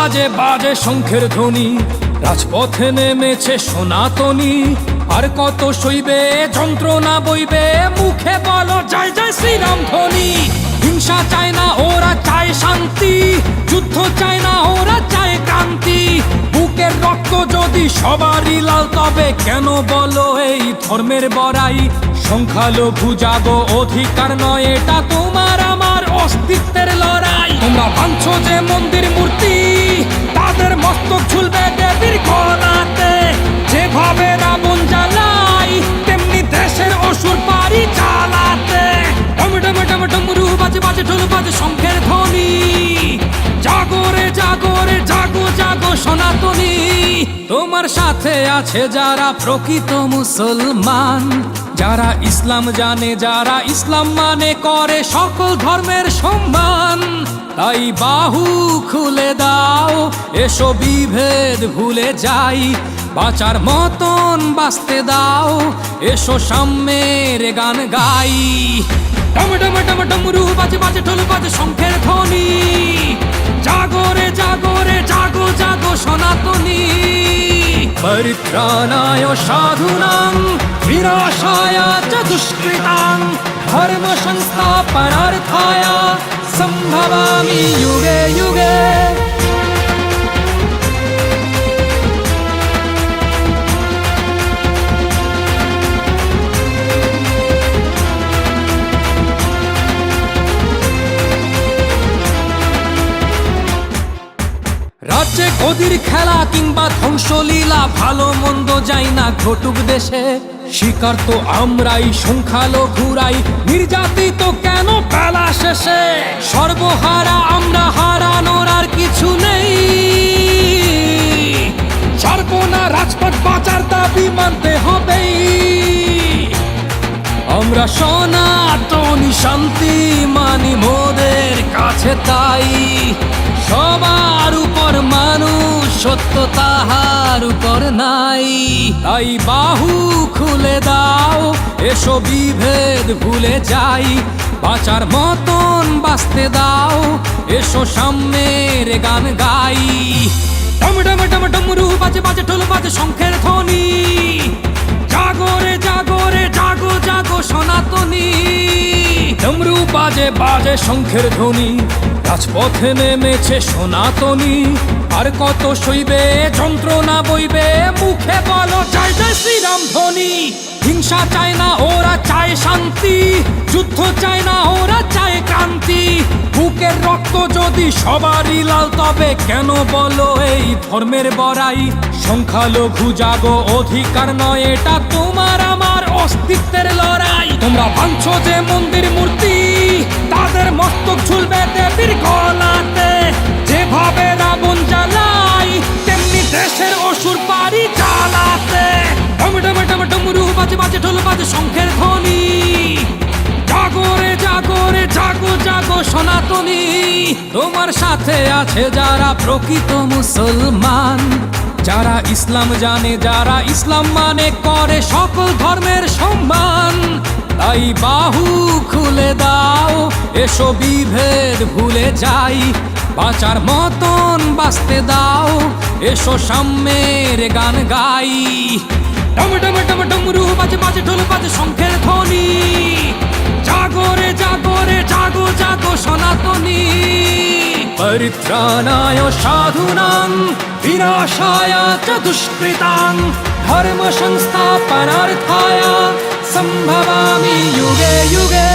বাজে বাজে শঙ্খের ধ্বনি, রাজপথে নেমেছে সনাতনী। আর কত সইবে যন্ত্রণা বইবে, মুখে বলো জয় জয় শ্রীরাম ধ্বনি। হিংসা চায় না ওরা চায় শান্তি, যুদ্ধ চায় না ওরা চায় ক্রান্তি। বুকের রক্ত যদি সবারই লাল, তবে কেন বলো এই ধর্মের বড়াই? সংখ্যালঘু জাগো, অধিকার নয় এটা তোমার আমার অস্তিত্বের লড়াই। তোমরা ভাঙছো যে মন্দির মূর্তি, তাদের মস্তক ঝুলবে দেবীর গলাতে। যেভাবে রাবণ জ্বালাই, তেমনি দেশের অসুর পারি চালাতে। ডম ডম ডমরু বাজে বাজে ঢোল বাজে শঙ্খের ধ্বনি। জাগো রে জাগো রে জাগো জাগো সনাতনী। তোমার সাথে আছে যারা প্রকৃত মুসলমান, যারা ইসলাম জানে, যারা ইসলাম মানে, করে সকল ধর্মের সম্মান। তাই বাহু খুলে দাও, এসো বিভেদ ভুলে যাই। বাঁচার মতন বাঁচতে দাও, এসো সাম্যের গান গাই। ডম ডম ডম ডমরু বাজে বাজে ঢোল বাজে শঙ্খের ধ্বনি। জাগো রে জাগো রে জাগো জাগো সনাতনী। পরিত্রাণায় সাধুনাং বিনাশায় চ দুষ্কৃতাং, ধর্ম সংস্থাপনার্থায় সম্ভবামি যুগে যুগে। রাজ্যে গদির খেলা কিংবা ধ্বংসলীলা, ভালো মন্দ যাই না ঘটুক দেশে। শিকার তো আমরাই, সংখ্যালঘুরাই, নির্যাতিত কেন বেলা শেষে? সর্বহারা আমরা, হারানোর আর কিছু নেই। ছাড়বো না রাজপথ, বাঁচার দাবি মানতে হবেই। আমরা সনাতনী শান্তি মানি মোদের কাছে, তাই সবার উপর মানুষ, সত্য তাহার উপর নাই। তাই বাহু খুলে দাও, এসো বিভেদ ভুলে যাই। বাঁচার মতন বাঁচতে দাও, এসো সাম্যের গান গাই। ডম ডম ডম ডমরু বাজে বাজে ঢোল বাজে শঙ্খের ধ্বনি। জাগো রে জাগো রে জাগো জাগো সনাতনী। ডমরু বাজে বাজে শঙ্খের ধ্বনি, রাজপথে নেমেছে সনাতনী। আর কত সইবে যন্ত্রণা বইবে, মুখে বলো জয় জয় শ্রীরাম ধ্বনি। হিংসা চায় না ওরা চায় শান্তি, যুদ্ধ চায় না ওরা চায় ক্রান্তি। বুকের রক্ত যদি সবারই লাল, তবে কেন বলো এই ধর্মের বড়াই? সংখ্যালঘু জাগো, অধিকার নয় এটা তোমার আমার অস্তিত্বের লড়াই। তোমরা ভাঙছো যে মন্দির মূর্তি, তাদের মস্তক ঝুলবে দেবীর গলাতে। যেভাবে রাবণ জ্বালাই, তেমনি দেশের অসুর পারি চালাতে। ডম ডম ডম ডমরু বাজে বাজে ঢোল বাজে শঙ্খের ধ্বনি। জাগো রে জাগো রে জাগো জাগো সনাতনী। তোমার সাথে আছে যারা প্রকৃত মুসলমান, যারা ইসলাম জানে, যারা ইসলাম মানে, করে সকল ধর্মের সম্মান। তাই বাহু খুলে দাও, এসো বিভেদ ভুলে যাই। বাঁচার মতন বাঁচতে দাও, এসো সাম্যের গান গাই। ডম ডম ডম ডমরু বাজে বাজে ঢোল বাজে শঙ্খের ধ্বনি। জাগো রে জাগো রে জাগো জাগো সনাতনী। পরিত্রাণায় সাধুনাং বিনাশায় চ দুষ্কৃতাং, ধর্ম সংস্থাপনার্থায় সম্ভবামি যুগে যুগে।